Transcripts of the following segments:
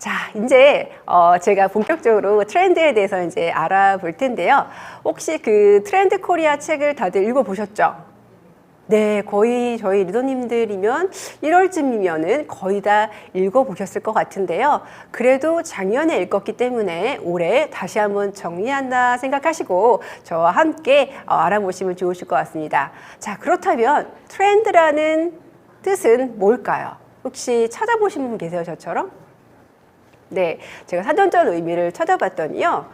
자, 이제 제가 본격적으로 트렌드에 대해서 이제 알아볼 텐데요. 혹시 그 트렌드 코리아 책을 다들 읽어보셨죠? 네, 거의 저희 리더님들이면 1월쯤이면은 거의 다 읽어보셨을 것 같은데요. 그래도 작년에 읽었기 때문에 올해 다시 한번 정리한다 생각하시고 저와 함께 알아보시면 좋으실 것 같습니다. 자, 그렇다면 트렌드라는 뜻은 뭘까요? 혹시 찾아보신 분 계세요, 저처럼? 네, 제가 사전적 의미를 찾아봤더니요.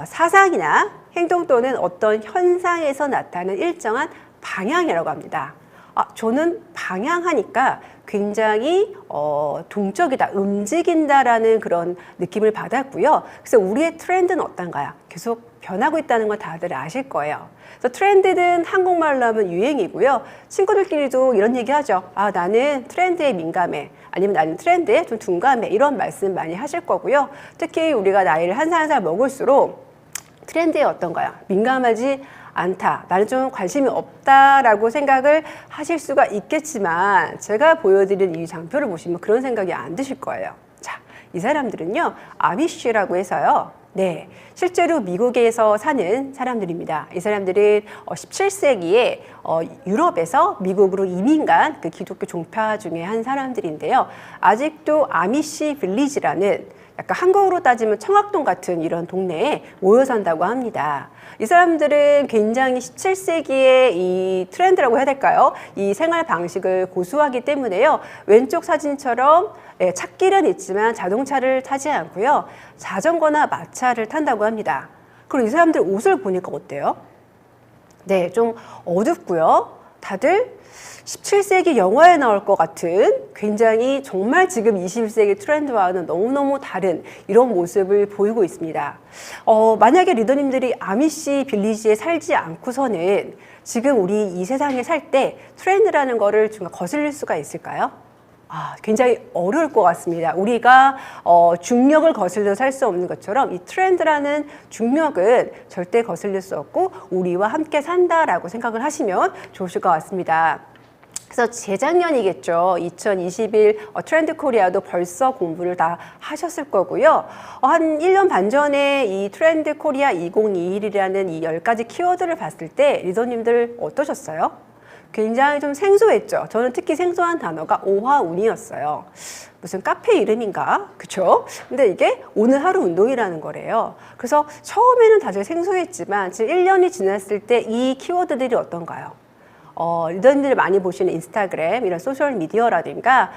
사상이나 행동 또는 어떤 현상에서 나타나는 일정한 방향이라고 합니다. 저는 방향하니까 굉장히 동적이다, 움직인다라는 그런 느낌을 받았고요. 그래서 우리의 트렌드는 어떤가요? 계속 변하고 있다는 걸 다들 아실 거예요. 그래서 트렌드는 한국말로 하면 유행이고요. 친구들끼리도 이런 얘기 하죠. 나는 트렌드에 민감해. 아니면 나는 트렌드에 좀 둔감해. 이런 말씀 많이 하실 거고요. 특히 우리가 나이를 한 살 한 살 먹을수록 트렌드에 어떤가요? 민감하지 않다. 나는 좀 관심이 없다라고 생각을 하실 수가 있겠지만 제가 보여드린 이 장표를 보시면 그런 생각이 안 드실 거예요. 자, 이 사람들은요. 아미쉬라고 해서요. 네, 실제로 미국에서 사는 사람들입니다. 이 사람들은 17세기에 유럽에서 미국으로 이민 간 그 기독교 종파 중에 한 사람들인데요. 아직도 아미시 빌리지라는 약간 한국으로 따지면 청학동 같은 이런 동네에 모여 산다고 합니다. 이 사람들은 굉장히 17세기의 이 트렌드라고 해야 될까요? 이 생활 방식을 고수하기 때문에요. 왼쪽 사진처럼 찻길은 있지만 자동차를 타지 않고요. 자전거나 마차를 탄다고 합니다. 그리고 이 사람들 옷을 보니까 어때요? 네, 좀 어둡고요. 다들 17세기 영화에 나올 것 같은 굉장히 정말 지금 21세기 트렌드와는 너무너무 다른 이런 모습을 보이고 있습니다. 만약에 리더님들이 아미시 빌리지에 살지 않고서는 지금 우리 이 세상에 살 때 트렌드라는 거를 좀 거슬릴 수가 있을까요? 굉장히 어려울 것 같습니다. 우리가 중력을 거슬려 살 수 없는 것처럼 이 트렌드라는 중력은 절대 거슬릴 수 없고 우리와 함께 산다라고 생각을 하시면 좋으실 것 같습니다. 그래서 재작년이겠죠. 2021 트렌드 코리아도 벌써 공부를 다 하셨을 거고요. 한 1년 반 전에 이 트렌드 코리아 2021이라는 이 10가지 키워드를 봤을 때 리더님들 어떠셨어요? 굉장히 좀 생소했죠. 저는 특히 생소한 단어가 오화운이었어요. 무슨 카페 이름인가? 그쵸? 근데 이게 오늘 하루 운동이라는 거래요. 그래서 처음에는 다들 생소했지만 지금 1년이 지났을 때 이 키워드들이 어떤가요? 리더님들이 많이 보시는 인스타그램, 이런 소셜미디어라든가,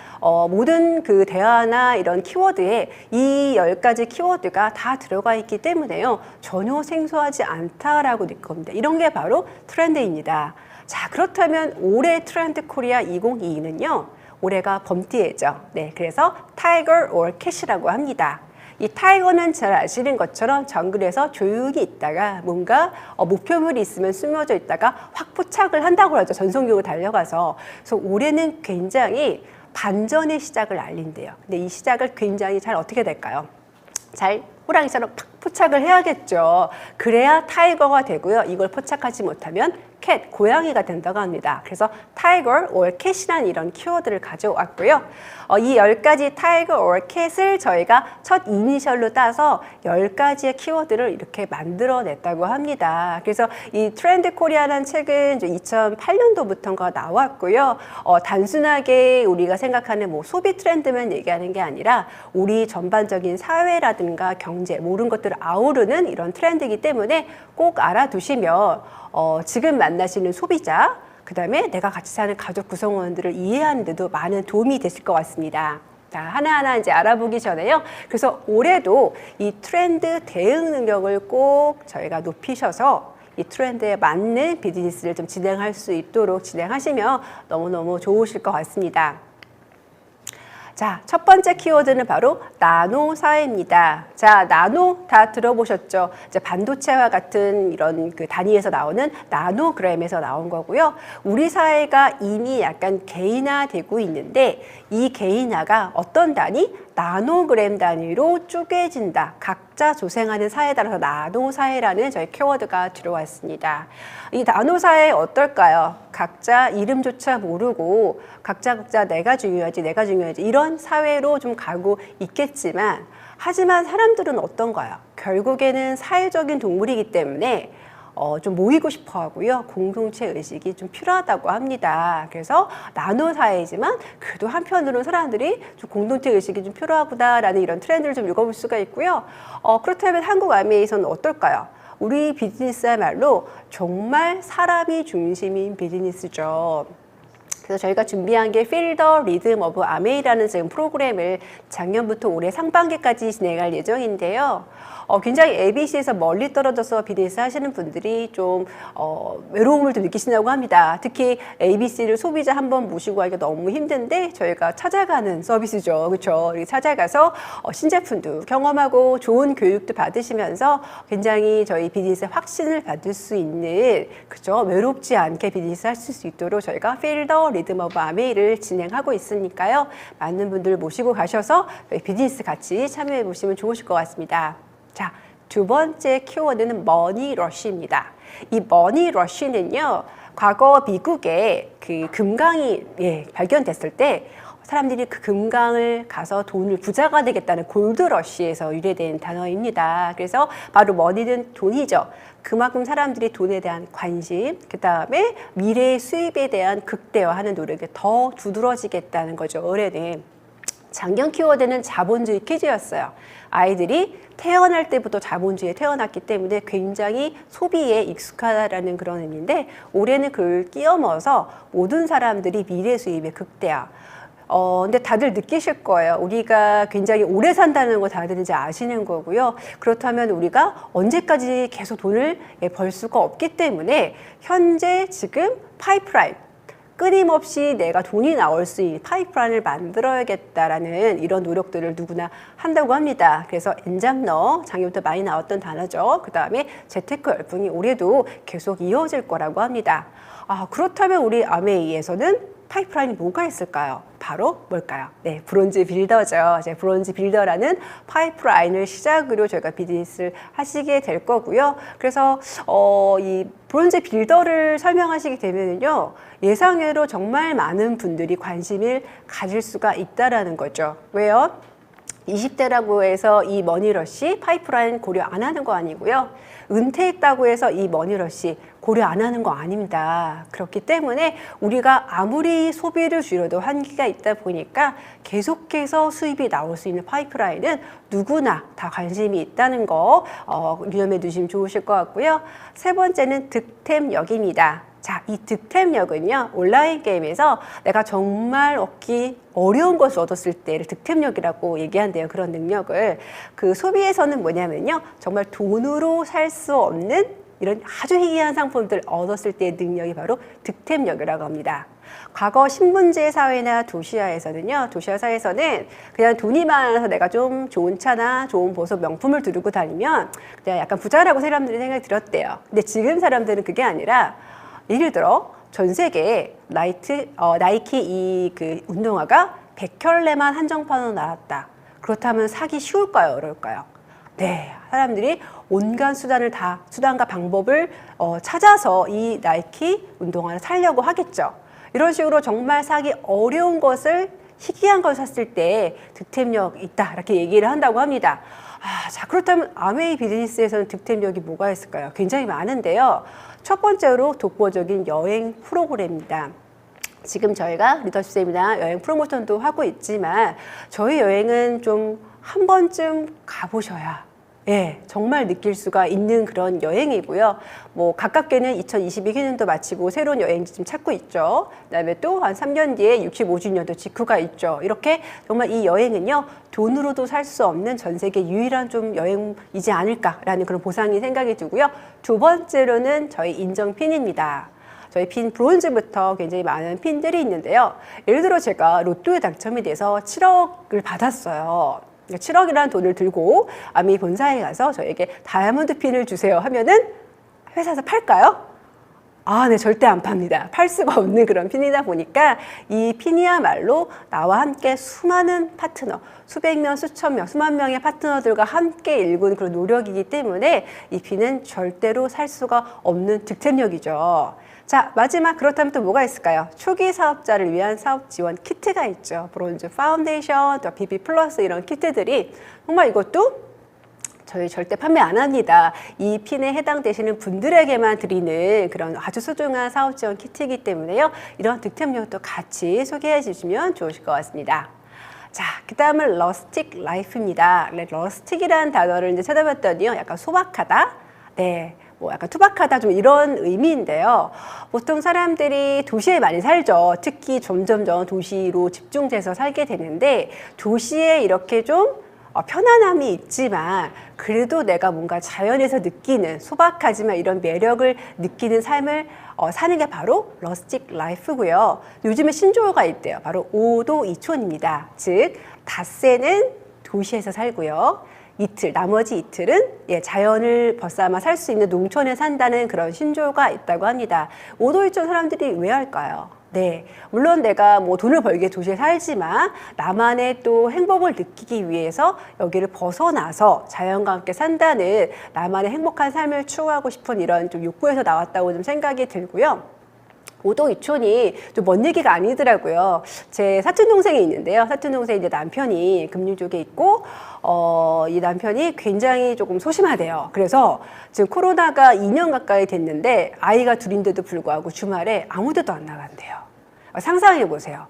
모든 그 대화나 이런 키워드에 이 10가지 키워드가 다 들어가 있기 때문에요. 전혀 생소하지 않다라고 느낄 겁니다. 이런 게 바로 트렌드입니다. 자, 그렇다면 올해 트렌드 코리아 2022는요, 올해가 범띠해죠. 네, 그래서 타이거 or 캣이라고 합니다. 이 타이거는 잘 아시는 것처럼 정글에서 조용히 있다가 뭔가 목표물이 있으면 숨어져 있다가 확 포착을 한다고 하죠. 전속력으로 달려가서. 그래서 올해는 굉장히 반전의 시작을 알린대요. 근데 이 시작을 굉장히 잘 어떻게 될까요? 잘 호랑이처럼 팍 포착을 해야겠죠. 그래야 타이거가 되고요. 이걸 포착하지 못하면 캣, 고양이가 된다고 합니다. 그래서 타이거 or 캣이라는 이런 키워드를 가져왔고요. 이 10가지 타이거 or 캣을 저희가 첫 이니셜로 따서 10가지의 키워드를 이렇게 만들어냈다고 합니다. 그래서 이 트렌드 코리아라는 책은 2008년도부터가 나왔고요. 단순하게 우리가 생각하는 뭐 소비 트렌드만 얘기하는 게 아니라 우리 전반적인 사회라든가 경제, 모든 것들을 아우르는 이런 트렌드이기 때문에 꼭 알아두시면 지금 만나시는 소비자, 그 다음에 내가 같이 사는 가족 구성원들을 이해하는 데도 많은 도움이 되실 것 같습니다. 자, 하나하나 이제 알아보기 전에요. 그래서 올해도 이 트렌드 대응 능력을 꼭 저희가 높이셔서 이 트렌드에 맞는 비즈니스를 좀 진행할 수 있도록 진행하시면 너무너무 좋으실 것 같습니다. 자, 첫 번째 키워드는 바로 나노 사회입니다. 자, 나노 다 들어보셨죠? 이제 반도체와 같은 이런 그 단위에서 나오는 나노그램에서 나온 거고요. 우리 사회가 이미 약간 개인화되고 있는데 이 개인화가 어떤 단위? 나노그램 단위로 쪼개진다. 각자 조생하는 사회에 따라서 나노사회라는 저희 키워드가 들어왔습니다. 이 나노사회 어떨까요? 각자 이름조차 모르고 각자 내가 중요하지 이런 사회로 좀 가고 있겠지만, 하지만 사람들은 어떤가요? 결국에는 사회적인 동물이기 때문에 좀 모이고 싶어 하고요. 공동체 의식이 좀 필요하다고 합니다. 그래서 나노 사회이지만 그래도 한편으로는 사람들이 좀 공동체 의식이 좀 필요하구나라는 이런 트렌드를 좀 읽어볼 수가 있고요. 그렇다면 한국 아메이에서는 어떨까요? 우리 비즈니스야말로 정말 사람이 중심인 비즈니스죠. 그래서 저희가 준비한 게 Feel the Rhythm of 아메이라는 지금 프로그램을 작년부터 올해 상반기까지 진행할 예정인데요. 굉장히 ABC에서 멀리 떨어져서 비즈니스 하시는 분들이 좀 외로움을 좀 느끼신다고 합니다. 특히 ABC를 소비자 한번 모시고 하기가 너무 힘든데 저희가 찾아가는 서비스죠. 그렇죠? 찾아가서 신제품도 경험하고 좋은 교육도 받으시면서 굉장히 저희 비즈니스의 확신을 받을 수 있는, 그렇죠? 외롭지 않게 비즈니스 하실 수 있도록 저희가 Feel the Rhythm of 아메이를 진행하고 있으니까요. 많은 분들 모시고 가셔서 비즈니스 같이 참여해 보시면 좋으실 것 같습니다. 자, 두 번째 키워드는 머니 러쉬입니다. 이 머니 러쉬는요, 과거 미국에 그 금강이 발견됐을 때 사람들이 그 금강을 가서 돈을 부자가 되겠다는 골드 러쉬에서 유래된 단어입니다. 그래서 바로 머니는 돈이죠. 그만큼 사람들이 돈에 대한 관심, 그 다음에 미래의 수입에 대한 극대화하는 노력이 더 두드러지겠다는 거죠. 올해는. 작년 키워드는 자본주의 퀴즈였어요. 아이들이 태어날 때부터 자본주의에 태어났기 때문에 굉장히 소비에 익숙하다라는 그런 의미인데, 올해는 그걸 끼워넣어서 모든 사람들이 미래 수입의 극대화. 근데 다들 느끼실 거예요. 우리가 굉장히 오래 산다는 거 다들 이제 아시는 거고요. 그렇다면 우리가 언제까지 계속 돈을 벌 수가 없기 때문에 현재 지금 파이프라인, 끊임없이 내가 돈이 나올 수 있는 파이프라인을 만들어야겠다라는 이런 노력들을 누구나 한다고 합니다. 그래서 엔잡러, 작년부터 많이 나왔던 단어죠. 그 다음에 재테크 열풍이 올해도 계속 이어질 거라고 합니다. 그렇다면 우리 아메이에서는 파이프라인이 뭐가 있을까요? 바로 뭘까요? 네, 브론즈 빌더죠. 이제 브론즈 빌더라는 파이프라인을 시작으로 저희가 비즈니스를 하시게 될 거고요. 그래서 이 브론즈 빌더를 설명하시게 되면요, 예상외로 정말 많은 분들이 관심을 가질 수가 있다라는 거죠. 왜요? 20대라고 해서 이 머니러시 파이프라인 고려 안 하는 거 아니고요. 은퇴했다고 해서 이 머니러시 고려 안 하는 거 아닙니다. 그렇기 때문에 우리가 아무리 소비를 줄여도 한계가 있다 보니까 계속해서 수입이 나올 수 있는 파이프라인은 누구나 다 관심이 있다는 거 유념해 두시면 좋으실 것 같고요. 세 번째는 득템력입니다. 자, 이 득템력은요, 온라인 게임에서 내가 정말 얻기 어려운 것을 얻었을 때를 득템력이라고 얘기한대요. 그런 능력을. 그 소비에서는 뭐냐면요, 정말 돈으로 살 수 없는 이런 아주 희귀한 상품들 얻었을 때의 능력이 바로 득템력이라고 합니다. 과거 신분제 사회나 도시화에서는요, 도시화 사회에서는 그냥 돈이 많아서 내가 좀 좋은 차나 좋은 보석 명품을 두르고 다니면 그냥 약간 부자라고 사람들이 생각이 들었대요. 근데 지금 사람들은 그게 아니라, 예를 들어 전 세계에 나이키 이 그 운동화가 100켤레만 한정판으로 나왔다. 그렇다면 사기 쉬울까요? 어려울까요? 네, 사람들이 온갖 수단과 방법을 찾아서 이 나이키 운동화를 사려고 하겠죠. 이런 식으로 정말 사기 어려운 것을, 희귀한 걸 샀을 때 득템력 있다, 이렇게 얘기를 한다고 합니다. 자, 그렇다면 아메이 비즈니스에서는 득템력이 뭐가 있을까요? 굉장히 많은데요. 첫 번째로 독보적인 여행 프로그램입니다. 지금 저희가 리더십 세미나 여행 프로모션도 하고 있지만 저희 여행은 좀 한 번쯤 가보셔야 정말 느낄 수가 있는 그런 여행이고요. 뭐 가깝게는 2022년도 마치고 새로운 여행지 좀 찾고 있죠. 그다음에 또 한 3년 뒤에 65주년도 직후가 있죠. 이렇게 정말 이 여행은요, 돈으로도 살 수 없는 전 세계 유일한 좀 여행이지 않을까라는 그런 보상이 생각이 들고요. 두 번째로는 저희 인정 핀입니다. 저희 핀 브론즈부터 굉장히 많은 핀들이 있는데요. 예를 들어 제가 로또에 당첨이 돼서 7억을 받았어요. 7억이라는 돈을 들고 아메이 본사에 가서 저에게 다이아몬드 핀을 주세요 하면은 회사에서 팔까요? 아, 네, 절대 안 팝니다. 팔 수가 없는 그런 핀이다 보니까 이 핀이야말로 나와 함께 수많은 파트너, 수백 명, 수천 명, 수만 명의 파트너들과 함께 일군 그런 노력이기 때문에 이 핀은 절대로 살 수가 없는 득템력이죠. 자, 마지막 그렇다면 또 뭐가 있을까요? 초기 사업자를 위한 사업 지원 키트가 있죠. 브론즈 파운데이션, 또 BB 플러스 이런 키트들이 정말 이것도 저희 절대 판매 안 합니다. 이 핀에 해당되시는 분들에게만 드리는 그런 아주 소중한 사업 지원 키트이기 때문에요. 이런 득템력도 같이 소개해 주시면 좋으실 것 같습니다. 자, 그 다음은 러스틱 라이프입니다. 네, 러스틱이라는 단어를 이제 찾아봤더니요. 약간 소박하다. 네. 뭐 약간 투박하다 좀 이런 의미인데요. 보통 사람들이 도시에 많이 살죠. 특히 점점점 도시로 집중돼서 살게 되는데 도시에 이렇게 좀 편안함이 있지만 그래도 내가 뭔가 자연에서 느끼는 소박하지만 이런 매력을 느끼는 삶을 사는 게 바로 러스틱 라이프고요. 요즘에 신조어가 있대요. 바로 5도 2촌입니다. 즉 닷새는 도시에서 살고요. 나머지 이틀은 자연을 벗삼아 살 수 있는 농촌에 산다는 그런 신조어가 있다고 합니다. 5도 2촌 사람들이 왜 할까요? 네, 물론 내가 뭐 돈을 벌기 위해 도시에 살지만 나만의 또 행복을 느끼기 위해서 여기를 벗어나서 자연과 함께 산다는 나만의 행복한 삶을 추구하고 싶은 이런 좀 욕구에서 나왔다고 좀 생각이 들고요. 5도 2촌이 좀 먼 얘기가 아니더라고요. 제 사촌 동생이 있는데요. 사촌 동생 이제 남편이 금융 쪽에 있고, 이 남편이 굉장히 조금 소심하대요. 그래서 지금 코로나가 2년 가까이 됐는데 아이가 둘인데도 불구하고 주말에 아무 데도 안 나간대요. 상상해 보세요.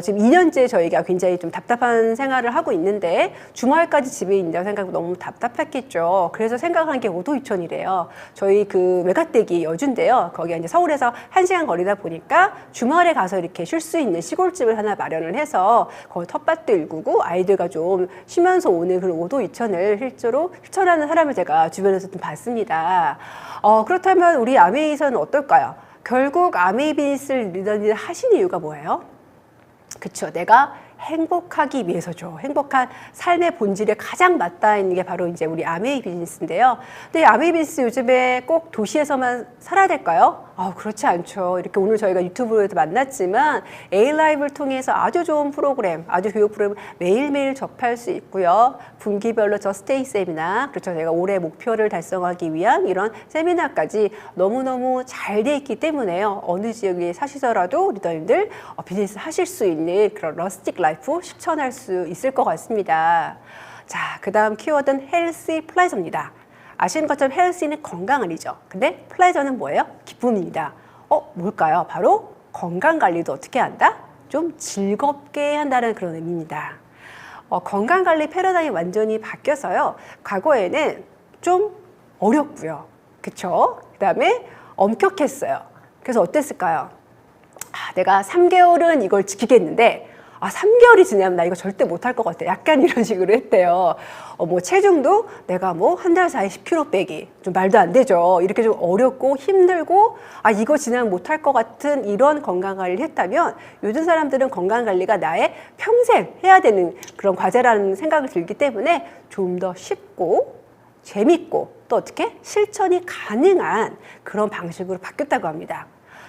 지금 2년째 저희가 굉장히 좀 답답한 생활을 하고 있는데 주말까지 집에 있는다고 생각하면 너무 답답했겠죠. 그래서 생각한 게 5도 2촌이래요. 저희 그 외갓댁이 여주인데요. 거기가 이제 서울에서 1시간 거리다 보니까 주말에 가서 이렇게 쉴 수 있는 시골집을 하나 마련을 해서 거기 텃밭도 일구고 아이들과 좀 쉬면서 오는 그런 5도 2촌을 실제로 실천하는 사람을 제가 주변에서 좀 봤습니다. 그렇다면 우리 아메이에서는 어떨까요? 결국 아메이 비즈니스를 리더들이 하신 이유가 뭐예요? 그쵸. 내가 행복하기 위해서죠. 행복한 삶의 본질에 가장 맞닿아 있는 게 바로 이제 우리 아메이 비즈니스인데요. 근데 아메이 비즈니스 요즘에 꼭 도시에서만 살아야 될까요? 그렇지 않죠. 이렇게 오늘 저희가 유튜브에도 만났지만 A라이브를 통해서 아주 좋은 프로그램, 아주 교육 프로그램 매일매일 접할 수 있고요. 분기별로 저 스테이 세미나, 그렇죠. 제가 올해 목표를 달성하기 위한 이런 세미나까지 너무너무 잘 돼 있기 때문에요. 어느 지역에 사시더라도 리더님들 비즈니스 하실 수 있는 그런 러스틱 라이프 실천할 수 있을 것 같습니다. 자, 그 다음 키워드는 헬시 플레저입니다. 아시는 것처럼 헬시는 건강이죠. 근데 플레저는 뭐예요? 기쁨입니다. 뭘까요? 바로 건강관리도 어떻게 한다? 좀 즐겁게 한다는 그런 의미입니다. 건강관리 패러다임이 완전히 바뀌어서요. 과거에는 좀 어렵고요. 그쵸? 그 다음에 엄격했어요. 그래서 어땠을까요? 내가 3개월은 이걸 지키겠는데 3개월이 지나면 나 이거 절대 못할 것 같아. 약간 이런 식으로 했대요. 뭐 체중도 내가 뭐 한 달 사이에 10kg 빼기. 좀 말도 안 되죠. 이렇게 좀 어렵고 힘들고 이거 지나면 못할 것 같은 이런 건강관리를 했다면 요즘 사람들은 건강관리가 나의 평생 해야 되는 그런 과제라는 생각을 들기 때문에 좀 더 쉽고 재밌고 또 어떻게 실천이 가능한 그런 방식으로 바뀌었다고 합니다.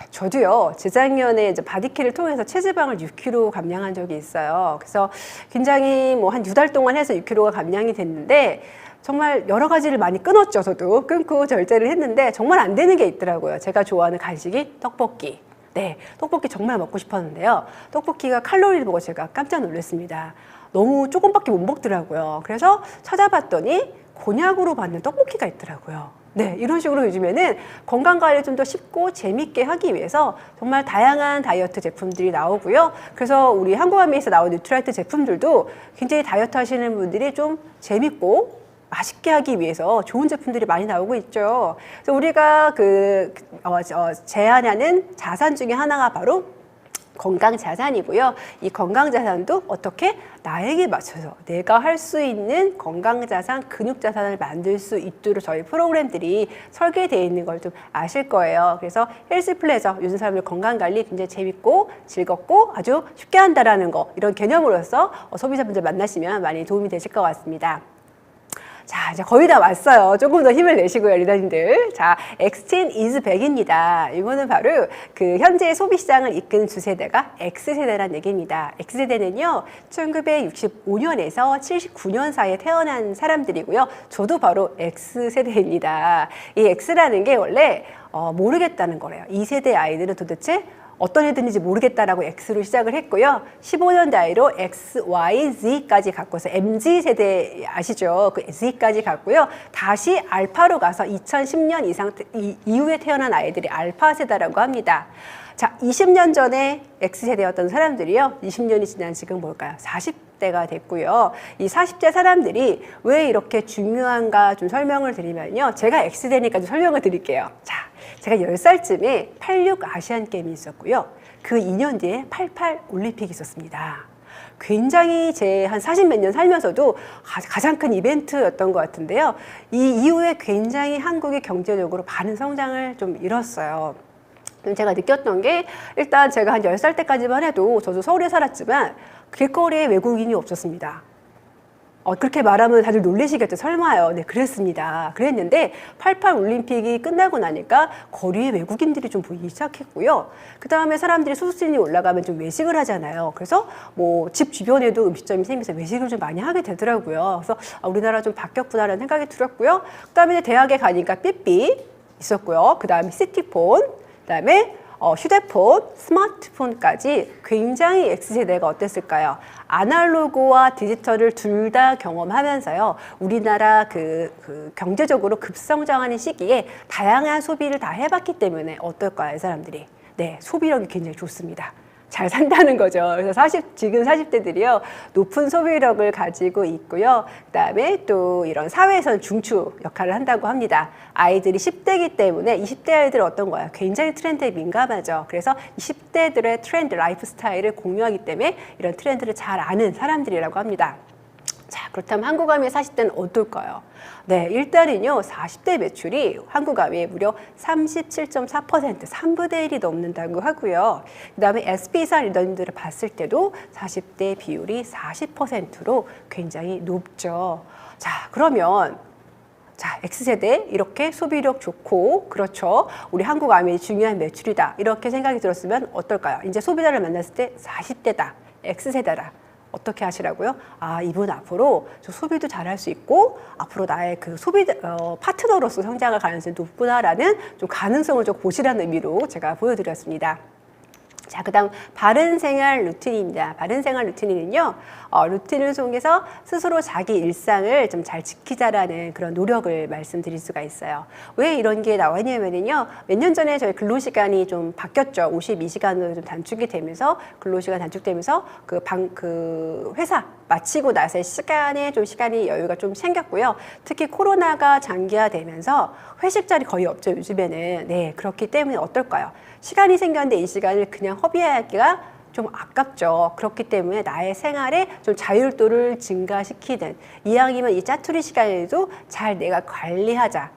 저도요, 재작년에 이제 바디케어를 통해서 체지방을 6kg 감량한 적이 있어요. 그래서 굉장히 뭐 한 2달 동안 해서 6kg가 감량이 됐는데 정말 여러 가지를 많이 끊었죠. 저도 끊고 절제를 했는데 정말 안 되는 게 있더라고요. 제가 좋아하는 간식이 떡볶이. 네, 떡볶이 정말 먹고 싶었는데요. 떡볶이가 칼로리를 보고 제가 깜짝 놀랐습니다. 너무 조금밖에 못 먹더라고요. 그래서 찾아봤더니 곤약으로 만든 떡볶이가 있더라고요. 네, 이런 식으로 요즘에는 건강관리를 좀 더 쉽고 재밌게 하기 위해서 정말 다양한 다이어트 제품들이 나오고요. 그래서 우리 한국아메이에서 나온 뉴트라이트 제품들도 굉장히 다이어트 하시는 분들이 좀 재밌고 맛있게 하기 위해서 좋은 제품들이 많이 나오고 있죠. 그래서 우리가 제안하는 자산 중에 하나가 바로 건강 자산이고요. 이 건강 자산도 어떻게 나에게 맞춰서 내가 할 수 있는 건강 자산, 근육 자산을 만들 수 있도록 저희 프로그램들이 설계되어 있는 걸 좀 아실 거예요. 그래서 헬스 플레저, 요즘 사람들 건강 관리 굉장히 재밌고 즐겁고 아주 쉽게 한다라는 거, 이런 개념으로서 소비자분들 만나시면 많이 도움이 되실 것 같습니다. 자, 이제 거의 다 왔어요. 조금 더 힘을 내시고요, 리더님들. 자, X10 is back입니다. 이거는 바로 그 현재 소비 시장을 이끄는 두 세대가 X세대란 얘기입니다. X세대는요, 1965년에서 79년 사이에 태어난 사람들이고요. 저도 바로 X세대입니다. 이 X라는 게 원래 모르겠다는 거래요. 이 세대 아이들은 도대체 어떤 애들인지 모르겠다라고 X로 시작을 했고요. 15년 나이로 X, Y, Z까지 갖고서 MZ세대 아시죠? 그 Z까지 갔고요. 다시 알파로 가서 2010년 이후에 태어난 아이들이 알파 세대라고 합니다. 자, 20년 전에 X세대였던 사람들이요. 20년이 지난 지금 뭘까요? 40대가 됐고요. 이 40대 사람들이 왜 이렇게 중요한가 좀 설명을 드리면요. 제가 X세대니까 좀 설명을 드릴게요. 자, 제가 10살쯤에 86 아시안게임이 있었고요. 그 2년 뒤에 88 올림픽이 있었습니다. 굉장히 제 한 40몇 년 살면서도 가장 큰 이벤트였던 것 같은데요. 이 이후에 굉장히 한국이 경제적으로 많은 성장을 좀 이뤘어요. 제가 느꼈던 게 일단 제가 한 10살 때까지만 해도 저도 서울에 살았지만 길거리에 외국인이 없었습니다. 그렇게 말하면 다들 놀라시겠죠. 설마요. 네, 그랬습니다. 그랬는데 88 올림픽이 끝나고 나니까 거리에 외국인들이 좀 보이기 시작했고요. 그 다음에 사람들이 수준이 올라가면 좀 외식을 하잖아요. 그래서 뭐 집 주변에도 음식점이 생겨서 외식을 좀 많이 하게 되더라고요. 그래서 우리나라 좀 바뀌었구나라는 생각이 들었고요. 그 다음에 대학에 가니까 삐삐 있었고요. 그 다음에 시티폰, 그 다음에 휴대폰, 스마트폰까지 굉장히 X세대가 어땠을까요? 아날로그와 디지털을 둘 다 경험하면서요. 우리나라 경제적으로 급성장하는 시기에 다양한 소비를 다 해봤기 때문에 어떨까요, 이 사람들이? 네, 소비력이 굉장히 좋습니다. 잘 산다는 거죠. 그래서 지금 40대들이요, 높은 소비력을 가지고 있고요. 그 다음에 또 이런 사회에서는 중추 역할을 한다고 합니다. 아이들이 10대이기 때문에 20대 아이들은 어떤 거예요? 굉장히 트렌드에 민감하죠. 그래서 20대들의 트렌드, 라이프 스타일을 공유하기 때문에 이런 트렌드를 잘 아는 사람들이라고 합니다. 자, 그렇다면 한국아미의 40대는 어떨까요? 네, 일단은요, 40대 매출이 한국아미의 무려 37.4%, 3분의 1이 넘는다고 하고요. 그 다음에 SP사 리더님들을 봤을 때도 40대 비율이 40%로 굉장히 높죠. 자, 그러면 자, X세대 이렇게 소비력 좋고 그렇죠. 우리 한국아미의 중요한 매출이다. 이렇게 생각이 들었으면 어떨까요? 이제 소비자를 만났을 때 40대다, X세대다. 어떻게 하시라고요? 이분 앞으로 저 소비도 잘할 수 있고 앞으로 나의 그 파트너로서 성장할 가능성이 높구나라는 좀 가능성을 좀 보시라는 의미로 제가 보여드렸습니다. 자, 그 다음 바른 생활 루틴입니다. 바른 생활 루틴은요, 루틴을 통해서 스스로 자기 일상을 좀 잘 지키자라는 그런 노력을 말씀드릴 수가 있어요. 왜 이런 게 나왔냐면요, 몇 년 전에 저희 근로시간이 좀 바뀌었죠. 52시간으로 좀 단축이 되면서, 근로시간 단축되면서 그 회사 마치고 나서의 시간이 여유가 좀 생겼고요. 특히 코로나가 장기화되면서 회식 자리 거의 없죠, 요즘에는. 네, 그렇기 때문에 어떨까요? 시간이 생겼는데 이 시간을 그냥 허비하기가 좀 아깝죠. 그렇기 때문에 나의 생활에 좀 자율도를 증가시키는, 이왕이면 이 짜투리 시간에도 잘 내가 관리하자.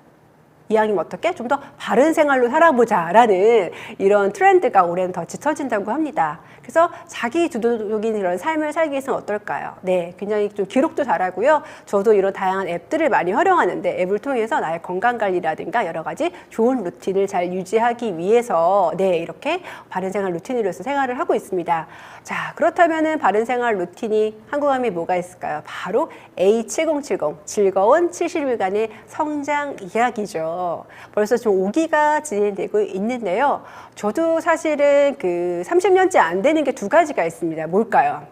이왕이면 어떻게? 좀 더 바른 생활로 살아보자라는 이런 트렌드가 올해는 더 짙어진다고 합니다. 그래서 자기 주도적인 이런 삶을 살기 위해서는 어떨까요? 네, 굉장히 좀 기록도 잘하고요. 저도 이런 다양한 앱들을 많이 활용하는데 앱을 통해서 나의 건강관리라든가 여러 가지 좋은 루틴을 잘 유지하기 위해서 네, 이렇게 바른생활 루틴으로서 생활을 하고 있습니다. 자, 그렇다면은 바른생활 루틴이 한국함이 뭐가 있을까요? 바로 A7070, 즐거운 70일간의 성장 이야기죠. 벌써 좀 5기가 진행되고 있는데요. 저도 사실은 30년째 안 되는 게 2가지가 있습니다. 뭘까요?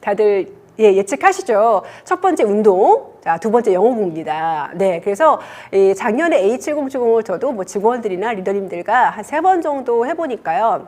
다들 예측하시죠? 첫 번째 운동, 자, 두 번째 영어 공부입니다. 네, 그래서 작년에 A7070을 저도 뭐 직원들이나 리더님들과 한 3번 정도 해보니까요.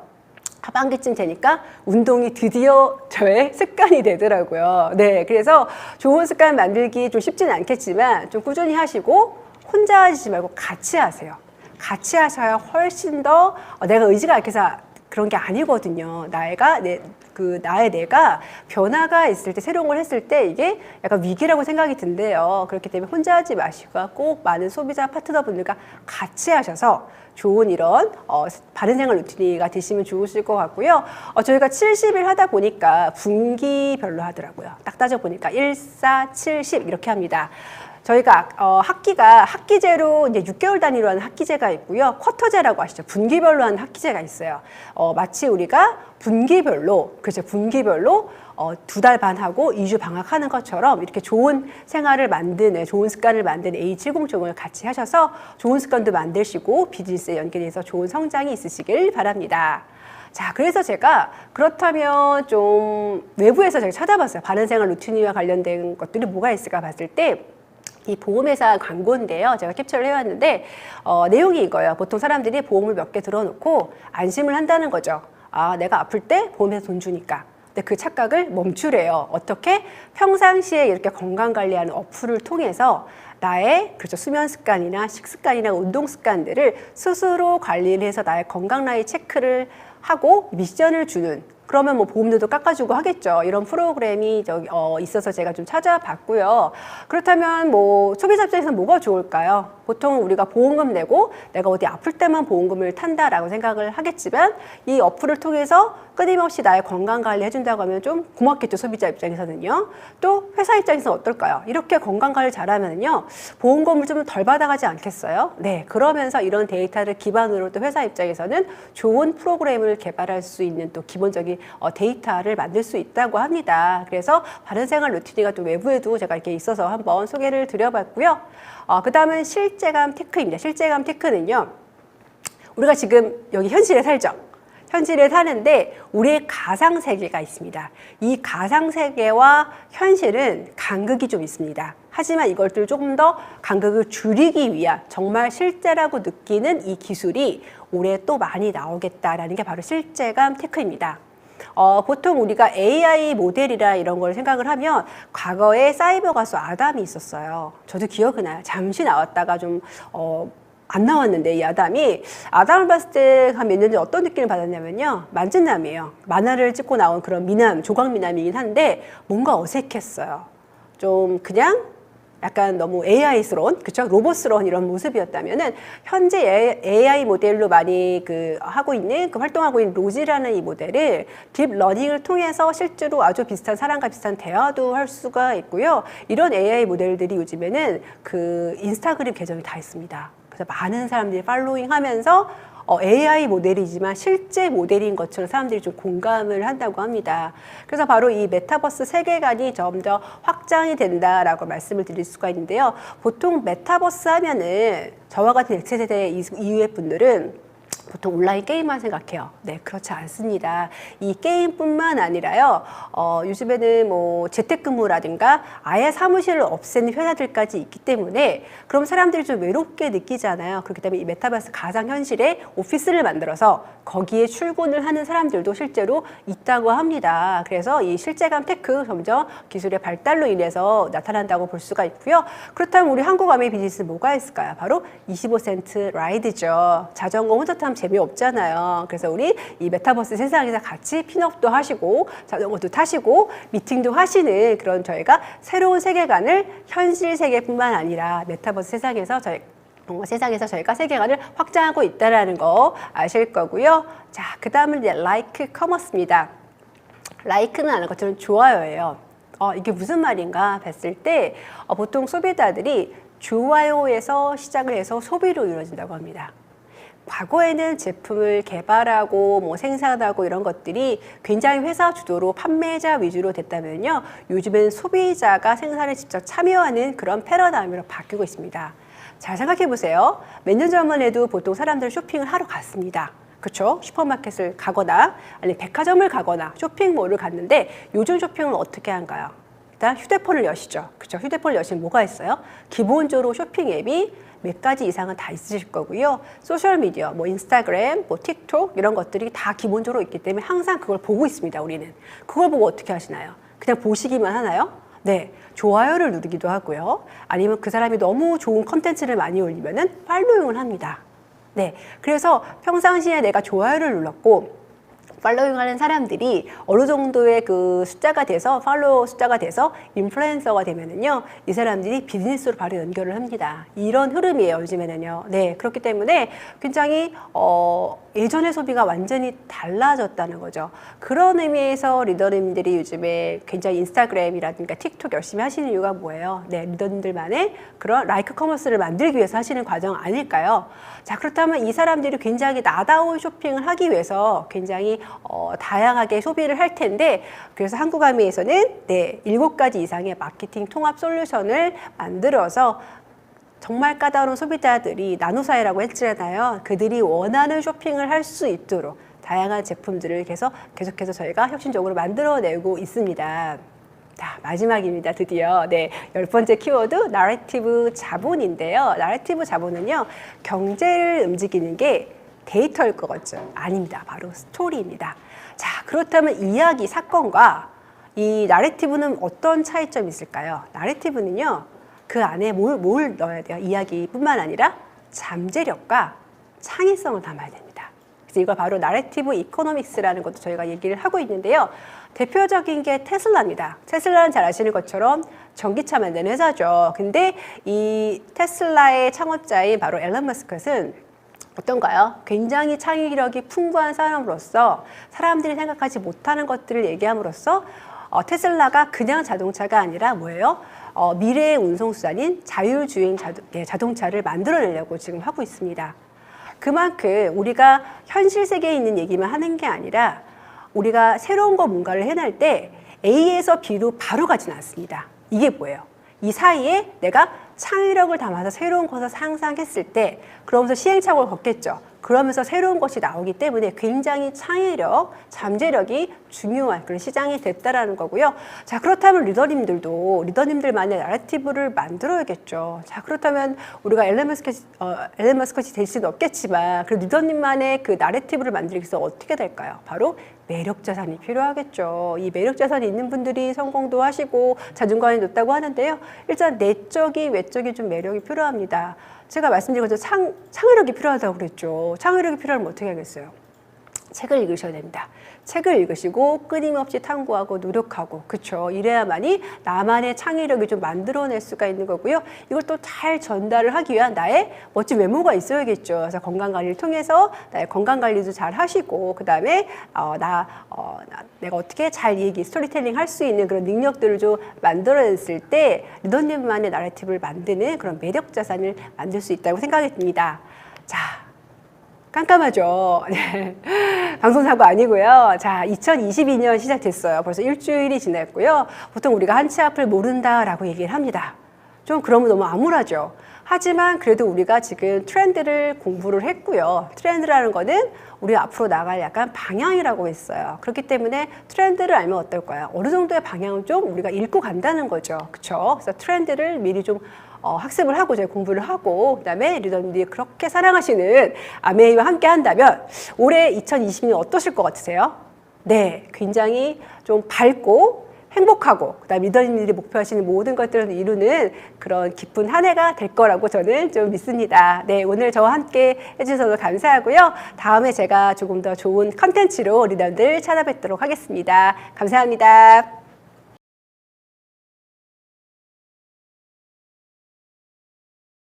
하반기쯤 되니까 운동이 드디어 저의 습관이 되더라고요. 네, 그래서 좋은 습관 만들기 좀 쉽지는 않겠지만 좀 꾸준히 하시고 혼자 하시지 말고 같이 하세요. 같이 하셔야 훨씬 더 내가 의지가 약해서 그런 게 아니거든요. 나의 내가 변화가 있을 때, 새로운 걸 했을 때 이게 약간 위기라고 생각이 든대요. 그렇기 때문에 혼자 하지 마시고 꼭 많은 소비자 파트너분들과 같이 하셔서 좋은 이런 바른 생활 루틴이가 되시면 좋으실 것 같고요. 저희가 70일 하다 보니까 분기별로 하더라고요. 딱 따져보니까 1, 4, 70 이렇게 합니다. 저희가 학기제로 이제 6개월 단위로 하는 학기제가 있고요. 쿼터제라고 하시죠. 분기별로 하는 학기제가 있어요. 마치 우리가 분기별로 2달 반 하고 2주 방학하는 것처럼 이렇게 좋은 생활을 만드는, 좋은 습관을 만드는 A70종을 같이 하셔서 좋은 습관도 만드시고 비즈니스에 연계돼서 좋은 성장이 있으시길 바랍니다. 자, 그래서 제가 그렇다면 좀 외부에서 제가 찾아봤어요. 바른 생활 루틴과 관련된 것들이 뭐가 있을까 봤을 때 이 보험회사 광고인데요. 제가 캡처를 해왔는데 내용이 이거예요. 보통 사람들이 보험을 몇 개 들어놓고 안심을 한다는 거죠. 아, 내가 아플 때 보험에서 돈 주니까. 근데 그 착각을 멈추래요. 어떻게? 평상시에 이렇게 건강관리하는 어플을 통해서 나의 수면 습관이나 식습관이나 운동 습관들을 스스로 관리를 해서 나의 건강 라인 체크를 하고 미션을 주는, 그러면 뭐 보험료도 깎아주고 하겠죠. 이런 프로그램이 있어서 제가 좀 찾아봤고요. 그렇다면 뭐 소비자 입장에서는 뭐가 좋을까요? 보통 우리가 보험금 내고 내가 어디 아플 때만 보험금을 탄다라고 생각을 하겠지만 이 어플을 통해서 끊임없이 나의 건강 관리 해준다고 하면 좀 고맙겠죠. 소비자 입장에서는요. 또 회사 입장에서는 어떨까요? 이렇게 건강 관리 잘하면요 보험금을 좀 덜 받아가지 않겠어요? 네, 그러면서 이런 데이터를 기반으로 또 회사 입장에서는 좋은 프로그램을 개발할 수 있는 또 기본적인 데이터를 만들 수 있다고 합니다. 그래서 바른 생활 루틴이가 또 외부에도 제가 이렇게 있어서 한번 소개를 드려봤고요. 그 다음은 실제감 테크입니다. 실제감 테크는요, 우리가 지금 여기 현실에 살죠. 현실에 사는데 우리의 가상세계가 있습니다. 이 가상세계와 현실은 간극이 좀 있습니다. 하지만 이것들을 조금 더 간극을 줄이기 위한 정말 실제라고 느끼는 이 기술이 올해 또 많이 나오겠다라는 게 바로 실제감 테크입니다. 보통 우리가 AI 모델이라 이런 걸 생각을 하면 과거에 사이버 가수 아담이 있었어요. 저도 기억이 나요. 잠시 나왔다가 좀 안 나왔는데 이 아담을 봤을 때 한 몇 년 전에 어떤 느낌을 받았냐면요. 만찢남이에요. 만화를 찍고 나온 그런 미남, 조각 미남이긴 한데 뭔가 어색했어요. 좀 그냥 약간 너무 AI스러운, 그쵸? 로봇스러운 이런 모습이었다면은 현재 AI 모델로 많이 활동하고 있는 로지라는 이 모델을 딥러닝을 통해서 실제로 아주 비슷한 사람과 비슷한 대화도 할 수가 있고요. 이런 AI 모델들이 요즘에는 인스타그램 계정이 다 있습니다. 그래서 많은 사람들이 팔로잉 하면서 AI 모델이지만 실제 모델인 것처럼 사람들이 좀 공감을 한다고 합니다. 그래서 바로 이 메타버스 세계관이 점점 확장이 된다라고 말씀을 드릴 수가 있는데요. 보통 메타버스 하면은 저와 같은 X세대 이후의 분들은 보통 온라인 게임만 생각해요. 네, 그렇지 않습니다. 이 게임뿐만 아니라요, 요즘에는 뭐 재택근무라든가 아예 사무실을 없애는 회사들까지 있기 때문에 그럼 사람들이 좀 외롭게 느끼잖아요. 그렇기 때문에 이 메타버스 가상현실에 오피스를 만들어서 거기에 출근을 하는 사람들도 실제로 있다고 합니다. 그래서 이 실제감 테크 점점 기술의 발달로 인해서 나타난다고 볼 수가 있고요. 그렇다면 우리 한국어민 비즈니스 뭐가 있을까요? 바로 25센트 라이드죠. 자전거 혼자 타면 재미없잖아요. 그래서 우리 이 메타버스 세상에서 같이 핀업도 하시고 자전거도 타시고 미팅도 하시는 그런 저희가 새로운 세계관을 현실 세계뿐만 아니라 메타버스 세상에서 저희가 세계관을 확장하고 있다는 거 아실 거고요. 자, 그 다음은 이제 like commerce입니다. like는 아는 것처럼 좋아요예요. 이게 무슨 말인가 봤을 때 보통 소비자들이 좋아요에서 시작을 해서 소비로 이루어진다고 합니다. 과거에는 제품을 개발하고 생산하고 이런 것들이 굉장히 회사 주도로 판매자 위주로 됐다면요. 요즘은 소비자가 생산에 직접 참여하는 그런 패러다임으로 바뀌고 있습니다. 잘 생각해 보세요. 몇 년 전만 해도 보통 사람들 쇼핑을 하러 갔습니다. 그렇죠? 슈퍼마켓을 가거나 아니면 백화점을 가거나 쇼핑몰을 갔는데 요즘 쇼핑은 어떻게 한가요? 일단 휴대폰을 여시죠. 그렇죠? 휴대폰을 여시면 뭐가 있어요? 기본적으로 쇼핑 앱이 몇 가지 이상은 다 있으실 거고요. 소셜미디어, 인스타그램, 틱톡 이런 것들이 다 기본적으로 있기 때문에 항상 그걸 보고 있습니다. 우리는. 그걸 보고 어떻게 하시나요? 그냥 보시기만 하나요? 네, 좋아요를 누르기도 하고요. 아니면 그 사람이 너무 좋은 컨텐츠를 많이 올리면은 팔로잉을 합니다. 네, 그래서 평상시에 내가 좋아요를 눌렀고 팔로잉 하는 사람들이 어느 정도의 그 숫자가 돼서 팔로워 숫자가 돼서 인플루엔서가 되면은요, 이 사람들이 비즈니스로 바로 연결을 합니다. 이런 흐름이에요, 요즘에는요. 네, 그렇기 때문에 굉장히 예전의 소비가 완전히 달라졌다는 거죠. 그런 의미에서 리더님들이 요즘에 굉장히 인스타그램이라든가 틱톡 열심히 하시는 이유가 뭐예요? 네, 리더님들만의 그런 라이크 커머스를 만들기 위해서 하시는 과정 아닐까요? 자, 그렇다면 이 사람들이 굉장히 나다운 쇼핑을 하기 위해서 굉장히 다양하게 소비를 할 텐데, 그래서 한국아미에서는 네, 7가지 이상의 마케팅 통합 솔루션을 만들어서 정말 까다로운 소비자들이 나노사회라고 했잖아요. 그들이 원하는 쇼핑을 할 수 있도록 다양한 제품들을 계속해서 저희가 혁신적으로 만들어내고 있습니다. 자, 마지막입니다. 드디어. 네, 10번째 키워드, 나래티브 자본인데요. 나래티브 자본은요, 경제를 움직이는 게 데이터일 것 같죠? 아닙니다. 바로 스토리입니다. 자, 그렇다면 이야기, 사건과 이 나래티브는 어떤 차이점이 있을까요? 나래티브는요, 그 안에 뭘 넣어야 돼요? 이야기뿐만 아니라 잠재력과 창의성을 담아야 됩니다. 그래서 이걸 바로 나래티브 이코노믹스라는 것도 저희가 얘기를 하고 있는데요. 대표적인 게 테슬라입니다. 테슬라는 잘 아시는 것처럼 전기차 만드는 회사죠. 근데 이 테슬라의 창업자인 바로 앨런 머스크는 어떤가요? 굉장히 창의력이 풍부한 사람으로서 사람들이 생각하지 못하는 것들을 얘기함으로써 테슬라가 그냥 자동차가 아니라 뭐예요? 미래의 운송수단인 자율주행 자동차를 만들어내려고 지금 하고 있습니다. 그만큼 우리가 현실 세계에 있는 얘기만 하는 게 아니라 우리가 새로운 거 뭔가를 해낼 때 A에서 B로 바로 가진 않습니다. 이게 뭐예요? 이 사이에 내가 창의력을 담아서 새로운 것을 상상했을 때 그러면서 시행착오를 겪겠죠. 그러면서 새로운 것이 나오기 때문에 굉장히 창의력, 잠재력이 중요한 그런 시장이 됐다라는 거고요. 자, 그렇다면 리더님들만의 나래티브를 만들어야겠죠. 자, 그렇다면 우리가 앨런 머스크같이 될 수는 없겠지만 그 리더님만의 그 나래티브를 만들기 위해서 어떻게 될까요? 바로 매력 자산이 필요하겠죠. 이 매력 자산이 있는 분들이 성공도 하시고 자존감이 높다고 하는데요. 일단 내적인, 외적인 좀 매력이 필요합니다. 제가 말씀드린 것처럼 창의력이 필요하다고 그랬죠. 창의력이 필요하면 어떻게 하겠어요? 책을 읽으셔야 됩니다. 책을 읽으시고 끊임없이 탐구하고 노력하고, 그쵸? 이래야만이 나만의 창의력이 좀 만들어낼 수가 있는 거고요. 이걸 또 잘 전달을 하기 위한 나의 멋진 외모가 있어야겠죠. 그래서 건강관리를 통해서 나의 건강관리도 잘 하시고, 그 다음에 내가 어떻게 잘 스토리텔링 할 수 있는 그런 능력들을 좀 만들어냈을 때 리더님만의 나래티브를 만드는 그런 매력 자산을 만들 수 있다고 생각이 듭니다. 자, 깜깜하죠. 네. 방송사고 아니고요. 자, 2022년 시작됐어요. 벌써 일주일이 지났고요. 보통 우리가 한치 앞을 모른다라고 얘기를 합니다. 좀 그러면 너무 암울하죠. 하지만 그래도 우리가 지금 트렌드를 공부를 했고요. 트렌드라는 거는 우리 앞으로 나갈 약간 방향이라고 했어요. 그렇기 때문에 트렌드를 알면 어떨까요? 어느 정도의 방향을 좀 우리가 읽고 간다는 거죠. 그렇죠? 그래서 트렌드를 미리 좀 학습을 하고 저희 공부를 하고, 그다음에 리더님들이 그렇게 사랑하시는 아메이와 함께 한다면 올해 2020년 어떠실 것 같으세요? 네, 굉장히 좀 밝고 행복하고, 그다음 리더님들이 목표하시는 모든 것들을 이루는 그런 기쁜 한 해가 될 거라고 저는 좀 믿습니다. 네, 오늘 저와 함께 해주셔서 감사하고요. 다음에 제가 조금 더 좋은 컨텐츠로 리더들 찾아뵙도록 하겠습니다. 감사합니다.